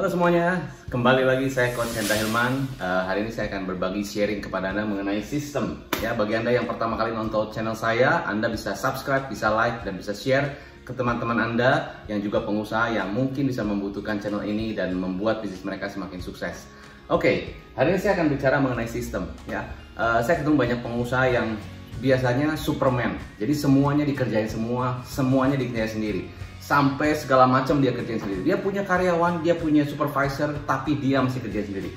Halo semuanya, kembali lagi saya Coach Hendra Hilman. Hari ini saya akan berbagi sharing kepada Anda mengenai sistem. Ya, bagi Anda yang pertama kali nonton channel saya, Anda bisa subscribe, bisa like, dan bisa share ke teman-teman Anda yang juga pengusaha yang mungkin bisa membutuhkan channel ini dan membuat bisnis mereka semakin sukses. Oke, hari ini saya akan bicara mengenai sistem. Ya, saya ketemu banyak pengusaha yang biasanya Superman, jadi semuanya dikerjain semuanya dikerjain sendiri. Sampai segala macam dia kerjain sendiri. Dia punya karyawan, dia punya supervisor, tapi dia masih kerjain sendiri.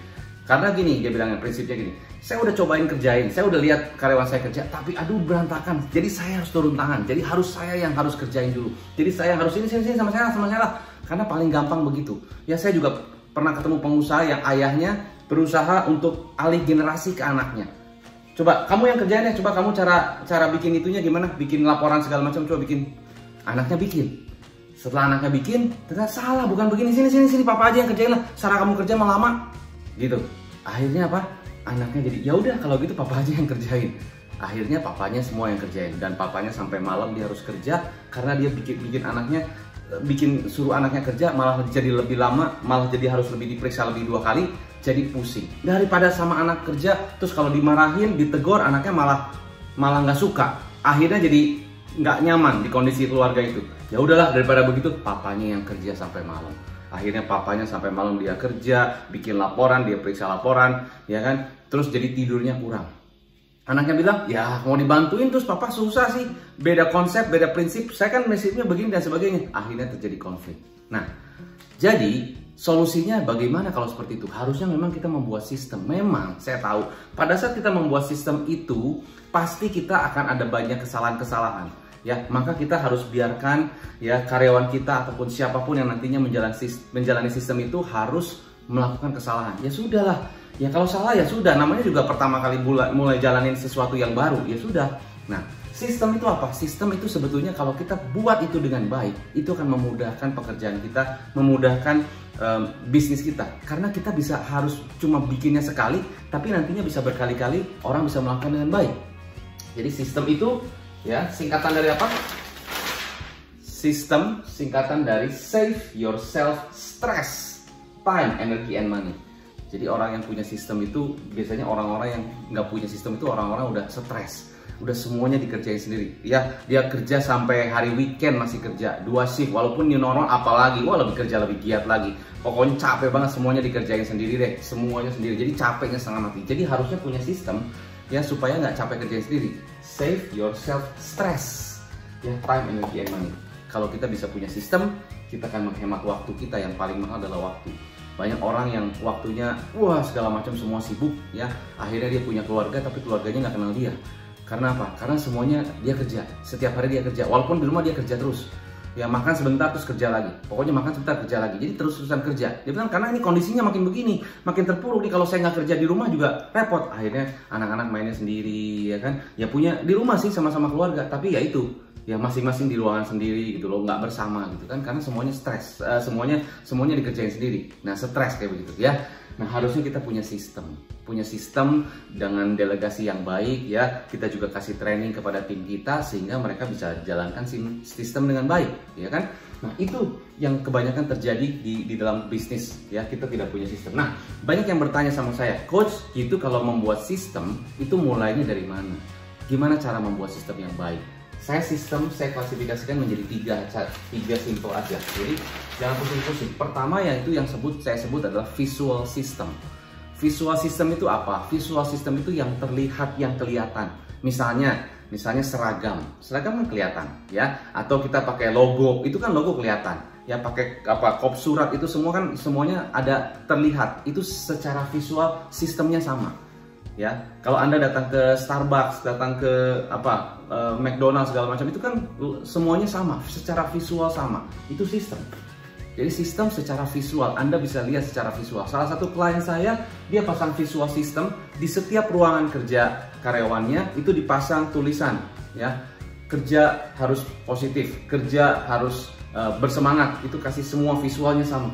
Karena gini, dia bilangnya prinsipnya gini. Saya udah cobain kerjain, saya udah lihat karyawan saya kerja, tapi aduh berantakan. Jadi saya harus turun tangan. Jadi harus saya yang harus kerjain dulu. Jadi saya harus sini sama saya. Karena paling gampang begitu. Ya saya juga pernah ketemu pengusaha yang ayahnya berusaha untuk alih generasi ke anaknya. Coba kamu yang kerjain ya, coba kamu cara bikin itunya gimana? Bikin laporan segala macam, coba bikin. Anaknya bikin. Setelah anaknya bikin, ternyata salah, bukan begini, sini, papa aja yang kerjain lah. Cara kamu kerja malah lama, gitu. Akhirnya apa? Anaknya jadi, ya udah kalau gitu papa aja yang kerjain. Akhirnya papanya semua yang kerjain dan papanya sampai malam dia harus kerja karena dia suruh anaknya kerja malah jadi lebih lama, malah jadi harus lebih diperiksa lebih 2 kali, jadi pusing. Daripada sama anak kerja, terus kalau dimarahin, ditegur, anaknya malah nggak suka. Akhirnya jadi nggak nyaman di kondisi keluarga itu. Ya udahlah, daripada begitu papanya yang kerja sampai malam. Akhirnya papanya sampai malam dia kerja, bikin laporan, dia periksa laporan, ya kan? Terus jadi tidurnya kurang. Anaknya bilang, ya mau dibantuin terus papa susah sih. Beda konsep, beda prinsip. Saya kan prinsipnya begini dan sebagainya. Akhirnya terjadi konflik. Nah, jadi solusinya bagaimana kalau seperti itu? Harusnya memang kita membuat sistem. Memang saya tahu pada saat kita membuat sistem itu pasti kita akan ada banyak kesalahan-kesalahan. Ya, maka kita harus biarkan ya karyawan kita ataupun siapapun yang nantinya menjalani sistem itu harus melakukan kesalahan. Ya sudahlah. Ya kalau salah ya sudah, namanya juga pertama kali mulai jalanin sesuatu yang baru, ya sudah. Nah, sistem itu apa? Sistem itu sebetulnya kalau kita buat itu dengan baik, itu akan memudahkan pekerjaan kita, memudahkan bisnis kita. Karena kita harus cuma bikinnya sekali, tapi nantinya bisa berkali-kali orang bisa melakukan dengan baik. Jadi sistem itu ya singkatan dari apa? Sistem singkatan dari Save Yourself Stress, Time, Energy, and Money. Jadi orang yang punya sistem itu biasanya orang-orang yang nggak punya sistem itu orang-orang udah stres, udah semuanya dikerjain sendiri. Ya dia kerja sampai hari weekend masih kerja 2 shift, walaupun new normal apalagi, wah lebih kerja lebih giat lagi. Pokoknya capek banget, semuanya dikerjain sendiri deh, semuanya sendiri. Jadi capeknya setengah mati. Jadi harusnya punya sistem ya supaya nggak capek kerjain sendiri. Save yourself stress, ya time, energy, and money. Kalau kita bisa punya sistem, kita akan menghemat waktu kita. Yang paling mahal adalah waktu. Banyak orang yang waktunya wah segala macam, semua sibuk ya. Akhirnya dia punya keluarga tapi keluarganya nggak kenal dia. Karena apa? Karena semuanya dia kerja. Setiap hari dia kerja. Walaupun di rumah dia kerja terus. Ya makan sebentar terus kerja lagi. Pokoknya makan sebentar kerja lagi. Jadi terus-terusan kerja. Dia bilang karena ini kondisinya makin begini, makin terpuruk nih, kalau saya nggak kerja di rumah juga repot. Akhirnya anak-anak mainnya sendiri ya kan. Ya punya di rumah sih sama-sama keluarga, tapi ya itu ya masing-masing di ruangan sendiri gitu loh, nggak bersama gitu kan, karena semuanya stres, semuanya dikerjain sendiri. Nah stres kayak begitu ya. Nah harusnya kita punya sistem dengan delegasi yang baik ya. Kita juga kasih training kepada tim kita sehingga mereka bisa jalankan sistem dengan baik ya kan. Nah itu yang kebanyakan terjadi di dalam bisnis ya, kita tidak punya sistem. Nah banyak yang bertanya sama saya, coach gitu kalau membuat sistem itu mulainya dari mana? Gimana cara membuat sistem yang baik? Saya klasifikasikan menjadi tiga simple aja. Jadi jangan pusing-pusing. Pertama yaitu saya sebut adalah visual system. Visual system itu apa? Visual system itu yang terlihat, yang kelihatan. Misalnya seragam kan kelihatan ya. Atau kita pakai logo, itu kan logo kelihatan. Ya pakai kop surat itu semuanya ada terlihat. Itu secara visual sistemnya sama. Ya, kalau Anda datang ke Starbucks, datang ke McDonald's segala macam itu kan semuanya sama, secara visual sama. Itu sistem. Jadi sistem secara visual, Anda bisa lihat secara visual. Salah satu klien saya, dia pasang visual system di setiap ruangan kerja karyawannya itu dipasang tulisan, ya. Kerja harus positif, kerja harus bersemangat. Itu kasih semua visualnya sama,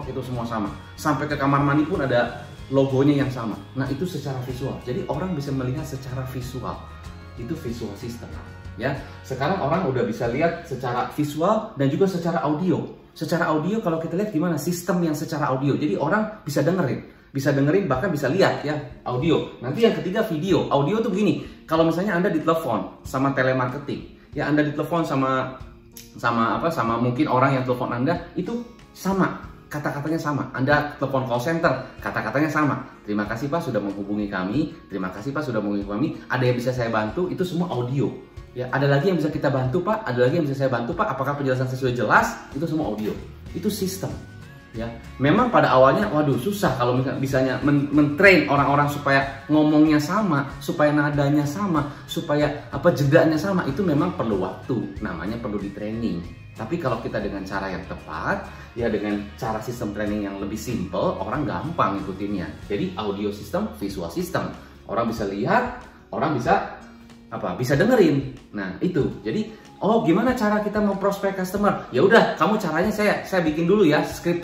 itu semua sama. Sampai ke kamar mandi pun ada logonya yang sama. Nah itu secara visual. Jadi orang bisa melihat secara visual. Itu visual system. Ya, sekarang orang udah bisa lihat secara visual dan juga secara audio. Secara audio kalau kita lihat gimana sistem yang secara audio. Jadi orang bisa dengerin bahkan bisa lihat ya audio. Nanti yang ketiga video. Audio tuh begini. Kalau misalnya Anda ditelepon sama telemarketing, ya Anda ditelepon sama mungkin orang yang telepon Anda, itu sama. Kata-katanya sama. Anda telepon call center, kata-katanya sama. Terima kasih Pak sudah menghubungi kami. Terima kasih Pak sudah menghubungi kami. Ada yang bisa saya bantu? Itu semua audio. Ya, ada lagi yang bisa kita bantu Pak, ada lagi yang bisa saya bantu Pak, apakah penjelasan saya sudah jelas? Itu semua audio. Itu sistem. Ya, memang pada awalnya waduh susah kalau misalnya men-train orang-orang supaya ngomongnya sama, supaya nadanya sama, supaya jedanya sama, itu memang perlu waktu, namanya perlu di training. Tapi kalau kita dengan cara yang tepat, ya dengan cara sistem training yang lebih simple, orang gampang ngikutinnya. Jadi audio system, visual system. Orang bisa lihat, orang bisa dengerin. Nah, itu. Jadi, gimana cara kita memprospek customer? Ya udah, kamu caranya saya bikin dulu ya skrip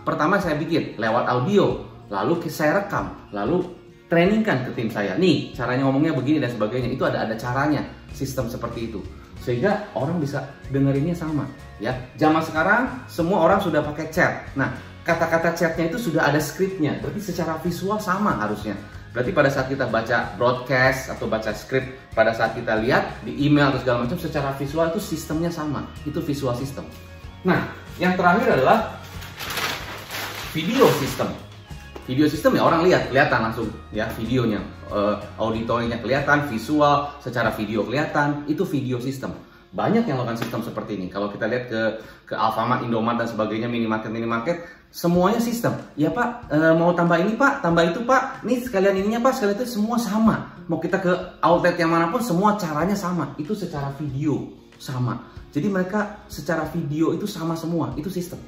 pertama saya bikin lewat audio, lalu saya rekam, lalu trainingkan ke tim saya. Nih, caranya ngomongnya begini dan sebagainya. Itu ada caranya, sistem seperti itu. Sehingga orang bisa dengerinnya sama, ya. Zaman sekarang semua orang sudah pakai chat. Nah, kata-kata chatnya itu sudah ada skripnya. Berarti secara visual sama harusnya. Berarti pada saat kita baca broadcast atau baca skrip, pada saat kita lihat di email atau segala macam, secara visual itu sistemnya sama. Itu visual system. Nah, yang terakhir adalah video system. Video system ya orang kelihatan langsung ya videonya, auditorinya kelihatan, visual, secara video kelihatan, itu video system. Banyak yang lakukan sistem seperti ini. Kalau kita lihat ke Alfamart, Indomaret dan sebagainya, minimarket, semuanya sistem. Ya Pak, mau tambah ini Pak, tambah itu Pak, nih sekalian ininya Pak, sekalian itu, semua sama. Mau kita ke outlet yang manapun, semua caranya sama. Itu secara video sama. Jadi mereka secara video itu sama semua, itu sistem.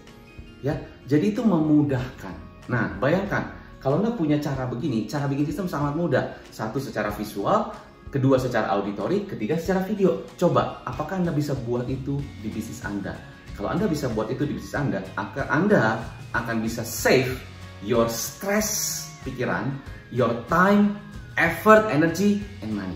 Ya, jadi itu memudahkan. Nah, bayangkan kalau Anda punya cara begini, cara bikin sistem sangat mudah. Satu secara visual, kedua secara auditori, ketiga secara video. Coba, apakah Anda bisa buat itu di bisnis Anda? Kalau Anda bisa buat itu di bisnis Anda akan bisa save your stress pikiran, your time, effort, energy, and money.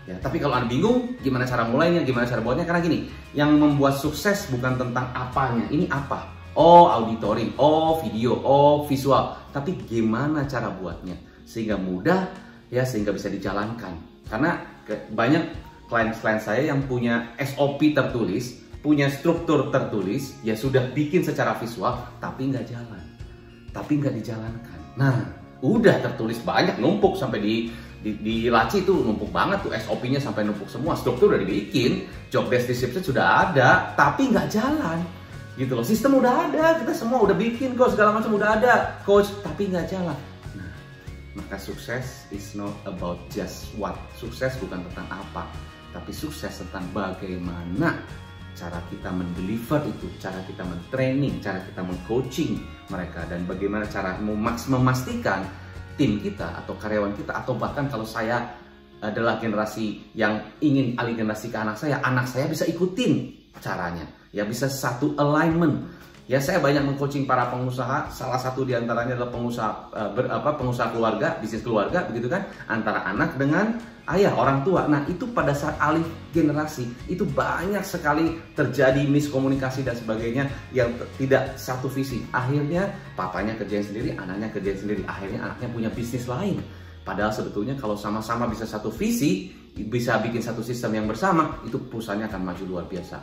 Ya, tapi kalau Anda bingung gimana cara mulainya, gimana cara buatnya, karena gini, yang membuat sukses bukan tentang apanya, ini apa? Oh, auditori, oh, video, oh, visual. Tapi gimana cara buatnya sehingga mudah, ya, sehingga bisa dijalankan. Karena banyak klien-klien saya yang punya SOP tertulis, punya struktur tertulis, ya sudah bikin secara visual, tapi nggak jalan, tapi nggak dijalankan. Nah, udah tertulis banyak, numpuk sampai di laci itu numpuk banget tuh, SOP-nya sampai numpuk semua, struktur udah dibikin, job description sudah ada, tapi nggak jalan, gitu loh. Sistem udah ada, kita semua udah bikin kok, segala macam udah ada, coach, tapi nggak jalan. Maka sukses is not about just what. Sukses bukan tentang apa, tapi sukses tentang bagaimana cara kita mendeliver itu, cara kita mentraining, cara kita mengcoaching mereka, dan bagaimana cara memastikan tim kita atau karyawan kita, atau bahkan kalau saya adalah generasi yang ingin alih generasi ke anak saya bisa ikutin caranya, ya bisa satu alignment. Ya, saya banyak mengcoaching para pengusaha, salah satu diantaranya adalah pengusaha keluarga, bisnis keluarga, begitu kan, antara anak dengan ayah, orang tua. Nah, itu pada saat alih generasi, itu banyak sekali terjadi miskomunikasi dan sebagainya yang tidak satu visi. Akhirnya papanya kerjain sendiri, anaknya kerjain sendiri, akhirnya anaknya punya bisnis lain. Padahal sebetulnya kalau sama-sama bisa satu visi, bisa bikin satu sistem yang bersama, itu perusahaannya akan maju luar biasa.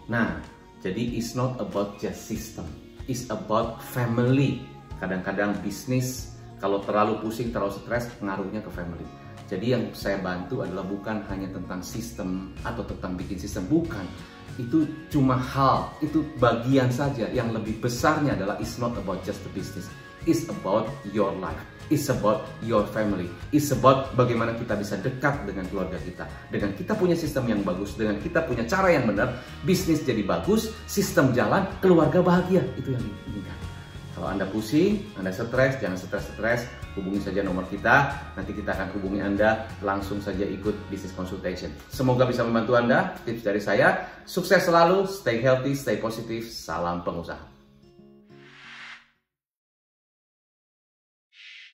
Nah, jadi it's not about just system, it's about family. Kadang-kadang bisnis kalau terlalu pusing, terlalu stres, pengaruhnya ke family. Jadi yang saya bantu adalah bukan hanya tentang sistem atau tentang bikin sistem, bukan. Itu cuma hal, itu bagian saja. Yang lebih besarnya adalah it's not about just the business, it's about your life. It's about your family. It's about bagaimana kita bisa dekat dengan keluarga kita. Dengan kita punya sistem yang bagus, dengan kita punya cara yang benar, bisnis jadi bagus, sistem jalan, keluarga bahagia. Itu yang diinginkan. Kalau Anda pusing, Anda stres, jangan stres-stres, hubungi saja nomor kita. Nanti kita akan hubungi Anda, langsung saja ikut business consultation. Semoga bisa membantu Anda. Tips dari saya, sukses selalu, stay healthy, stay positive, salam pengusaha.